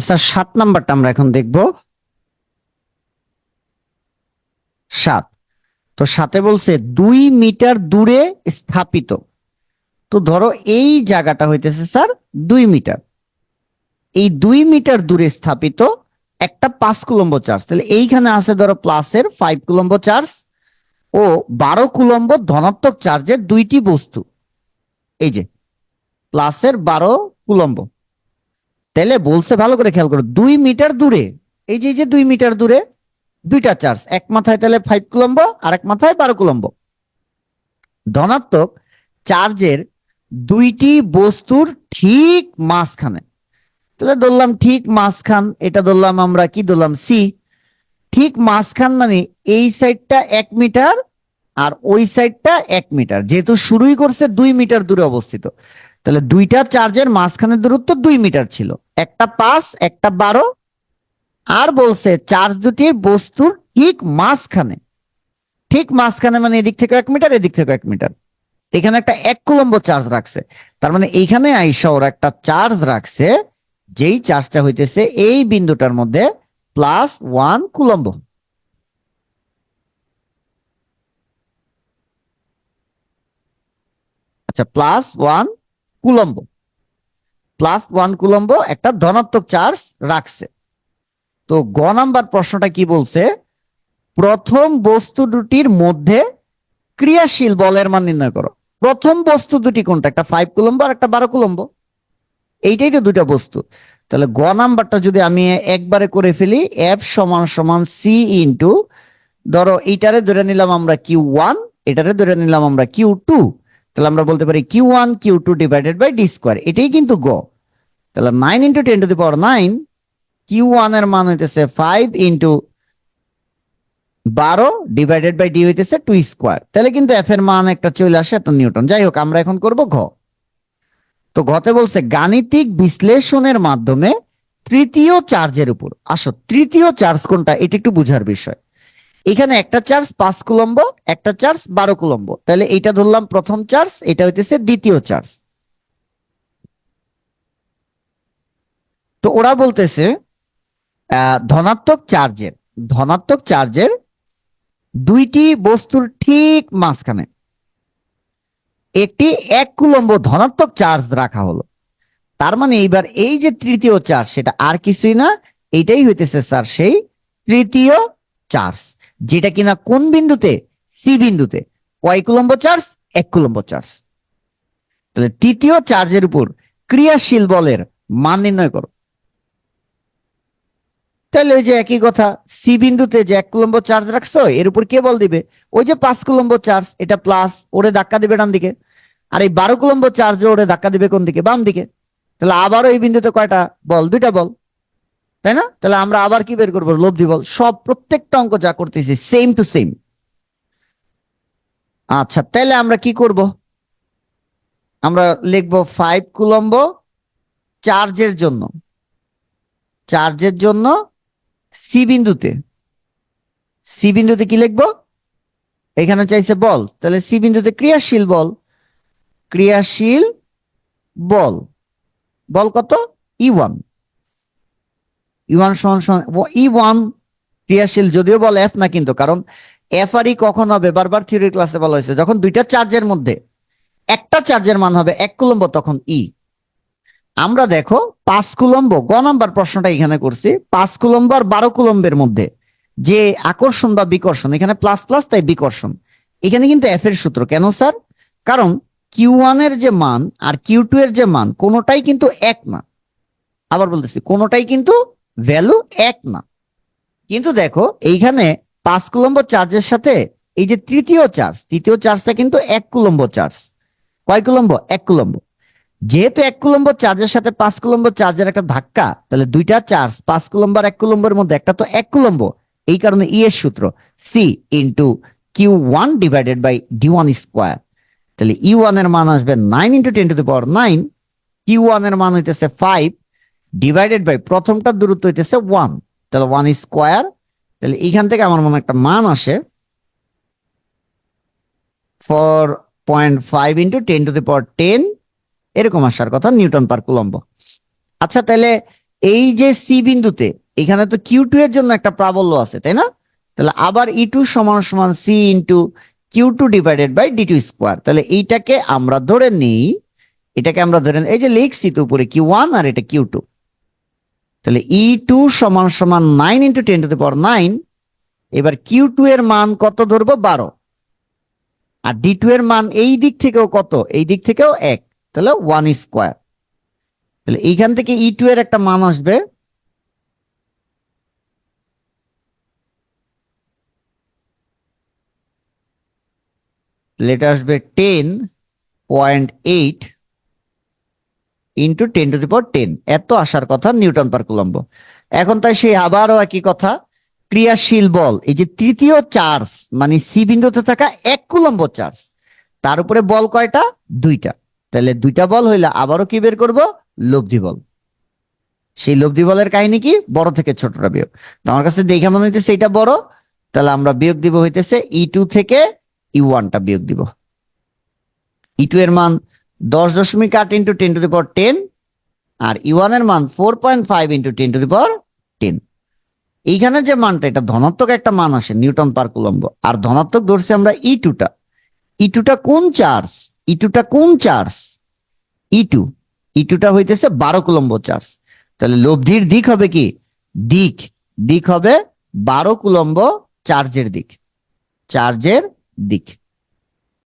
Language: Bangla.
স্যার 7 নাম্বারটা আমরা এখন দেখব। 7। তো 7-এ বলছে 2 মিটার দূরে স্থাপিত। তো ধরো এই জায়গাটা হইতেছে স্যার 2 মিটার। এই 2 মিটার দূরে স্থাপিত একটা 5 কুলম্ব চার্জ। তাহলে এইখানে আছে ধরো প্লাসের 5 কুলম্ব চার্জ ও 12 কুলম্ব ধনাত্মক চার্জের দুইটি বস্তু। এই যে প্লাসের 12 কুলম্ব। তাহলে বলছে ভালো করে খেয়াল করো 2 মিটার দূরে, এই যে 2 মিটার দূরে দুইটা চার্জ, এক মাথায় তাহলে 5 কুলম্ব আর এক মাথায় 12 কুলম্ব। ধনাত্মক চার্জের দুইটি বস্তুর ঠিক মাঝখানে। তাহলে ধরলাম ঠিক মাঝখান, এটা ধরলাম আমরা কি ধরলাম সি। ঠিক মাঝখান মানে এই সাইডটা 1 মিটার আর ওই সাইডটা 1 মিটার, যেহেতু শুরুই করছে 2 মিটার দূরে অবস্থিত। তাহলে দুইটা চার্জের মাঝখানের দূরত্ব 2 মিটার ছিল, একটা 5 একটা 12। আর বলছে চার্জ দুটির বস্তুর ঠিক মাঝখানে। ঠিক মাঝখানে মানে এদিক থেকে 1 মিটার এদিক থেকে 1 মিটার। এখানে একটা 1 কুলম্ব চার্জ রাখছে। তার মানে এইখানে আইসা ওরা একটা চার্জ রাখছে, যেই চার্জটা হইতেছে এই বিন্দুটার মধ্যে +1 কুলম্ব। আচ্ছা, +1 কুলম্ব। +1 কুলম্ব একটা ধনাত্মক চার্জ রাখছে। তো গ নাম্বার প্রশ্নটা কি বলছে, প্রথম বস্তু দুটির মধ্যে ক্রিয়াশীল বলের মান নির্ণয় করো। প্রথম বস্তু দুটি কোনটা, একটা 5 কুলম্ব আর একটা 12 কুলম্ব। এইটাই তো দুটা বস্তু। তাহলে গ নাম্বারটা যদি আমি একবারে করে ফেলি, এফ সমান সমান সি ইন্টু, ধরো এইটারে ধরে নিলাম আমরা Q1, এটারে ধরে নিলাম আমরা Q2। তাহলে আমরা বলতে পারি Q1 Q2 divided by D square. এটাই কিন্তু গ। তাহলে 9 × 10⁻৯, Q1 এর মান হইতেছে 5 × 12 ডিভাইডেড বাই ডি হইতেছে 2 স্কোয়ার। তাহলে কিন্তু এফ এর মান একটা চলে আসে এত নিউটন। যাই হোক, আমরা এখন করব ঘ। তো ঘতে বলছে গাণিতিক বিশ্লেষণের মাধ্যমে তৃতীয় চার্জের উপর। আসো, তৃতীয় চার্জ কোনটা এটা একটু বুঝার বিষয়। এখানে একটা চার্জ 5 কুলম্ব, একটা চার্জ 12 কুলম্ব। তাহলে এটা ধরলাম প্রথম চার্জ, এটা হইতেছে দ্বিতীয় চার্জ। তো ওরা বলতেছে ধনাত্মক চার্জের দুইটি বস্তুর ঠিক মাঝখানে একটি 1 কুলম্ব ধনাত্মক চার্জ রাখা হলো। তার মানে এইবার এই যে তৃতীয় চার্জ, সেটা আর কিছুই না, এইটাই হইতেছে স্যার সেই তৃতীয় চার্জ, যেটা কিনা কোন বিন্দুতে, সি বিন্দুতে। কয় কুলম্ব চার্জ, 1 কুলম্ব চার্জ। তাহলে তৃতীয় চার্জের উপর ক্রিয়াশীল বলের মান নির্ণয় করো। তাহলে ওই যে একই কথা, সি বিন্দুতে যে 1 কুলম্ব চার্জ রাখছো, এর উপর কে বল দিবে, ওই যে 5 কুলম্ব চার্জ, এটা প্লাস, ওরে ধাক্কা দিবে ডান দিকে। আর এই 12 কুলম্ব চার্জ ওরে ধাক্কা দিবে কোন দিকে, বাম দিকে। তাহলে আবারও এই বিন্দুতে কয়টা বল, দুইটা বল, তাই না? তাহলে আমরা আবার কি বের করবো, লব্ধি বল। সব প্রত্যেকটা অঙ্ক যা করতেছি সেম টু সেম। আচ্ছা, তাহলে আমরা কি করব, আমরা লিখবো 5 কুলম্ব চার্জের জন্য, সি বিন্দুতে কি লিখবো, এখানে চাইছে বল, তাহলে সি বিন্দুতে ক্রিয়াশীল বল। বল কত, E1। E1 ক্রিয়াশীল, যদিও বল এফ না কিন্তু, কারণ এফ আর ই কখন হবে, বারবার থিওরি ক্লাসে বলা হয়েছে, যখন দুইটা চার্জের মধ্যে একটা চার্জের মান হবে 1 কুলম্ব, তখন ই। আমরা দেখো 5 কুলম্ব, গ নাম্বার প্রশ্নটা এখানে করছি, 5 কুলম্ব আর 12 কুলম্বের মধ্যে যে আকর্ষণ বা বিকর্ষণ, এখানে প্লাস প্লাস তাই বিকর্ষণ। এখানে কিন্তু এফ এর সূত্র। কেন স্যার, কারণ Q1 এর যে মান আর Q2 এর যে মান কোনোটাই কিন্তু এক না। আবার বলতেছি, কোনোটাই কিন্তু ভ্যালু এক না। কিন্তু দেখো এইখানে 5 কুলম্ব চার্জের সাথে এই যে তৃতীয় চার্জটা কিন্তু 1 কুলম্ব চার্জ। কয় কুলম্ব, 1 কুলম্ব। যেহেতু 1 কুলম্ব চার্জের সাথে 5 কুলম্ব চার্জের একটা ধাক্কা, তাহলে দুইটা চার্জ 5 কুলম্ব আর 1 কুলম্বের মধ্যে একটা তো 1 কুলম্ব। এই কারণে ই এর সূত্র C into Q1 divided by D1 square. তাহলে E1 এর মান আসবে 9 × 10⁹। Q1 এর মান হইতেছে 5 ডিভাইডেড বাই প্রথমটার দূরত্ব হইতেছে 1, তাহলে 1 স্কোয়ার। তাহলে এইখান থেকে আমার মনে একটা মান আসে 4.5 × 10⁻10 এরকম আসার কথা, নিউটন পার কুলম্ব। আচ্ছা, তাহলে এই যে সি বিন্দুতে এখানে তো কিউ টু এর জন্য একটা প্রাবল্য আছে, তাই না? তাহলে আবার ই টু সমান সমান C into Q two divided by D two square. তাহলে এইটাকে আমরা ধরে নিই, এই যে লিখছি তো উপরে কিউ ওয়ান আর এটা কিউ টু। তাহলে ই টু সমান সমান 9 × 10⁻৯। এবার কিউ টু এর মান কত ধরবো? 12। আর ডি টু এর মান এই দিক থেকেও কত? এই দিক থেকেও 1, তাহলে 1²। তাহলে এইখান থেকে ই টু এর একটা মান আসবে লেটা আসবে 10.8 ইন্টু 10⁻10। এত আসার কথা নিউটন পার কুলম্ব। এখন তাই সেই আবারও একই কথা, ক্রিয়াশীল বল এই যে তৃতীয় চার্জ মানে সি বিন্দুতে থাকা 1 কুলম্ব চার্জ, তার উপরে বল কয়টা? 2টা। তাহলে 2টা বল হইলে আবারও কি বের করব? লব্ধি বল। সেই লব্ধি বলের কাহিনী কি? বড় থেকে ছোটটা বিয়োগ। তো আমার কাছে দেখে মনে হইতেছে এটা বড়, তাহলে আমরা বিয়োগ দিব হইতেছে ই টু থেকে ই ওয়ানটা বিয়োগ দিব। ই টু এর মান 10.8 ইন্টু 10⁻10 আর ই ওয়ান এর মান 4.5 ইন্টু 10⁻10। এইখানে যে মানটা এটা ধনাত্মক একটা মান আসে নিউটন পার কুলম্ব, আর ধনাত্মক ধরছি আমরা ই টুটা। ই টুটা কোন চার্জ? ই টুটা কোন চার্জ? ই টু। ই টুটা হইতেছে 12 কুলম্ব চার্জ। তাহলে লব্ধির দিক হবে কি? দিক দিক হবে 12 কুলম্ব চার্জের দিক, চার্জের দিক।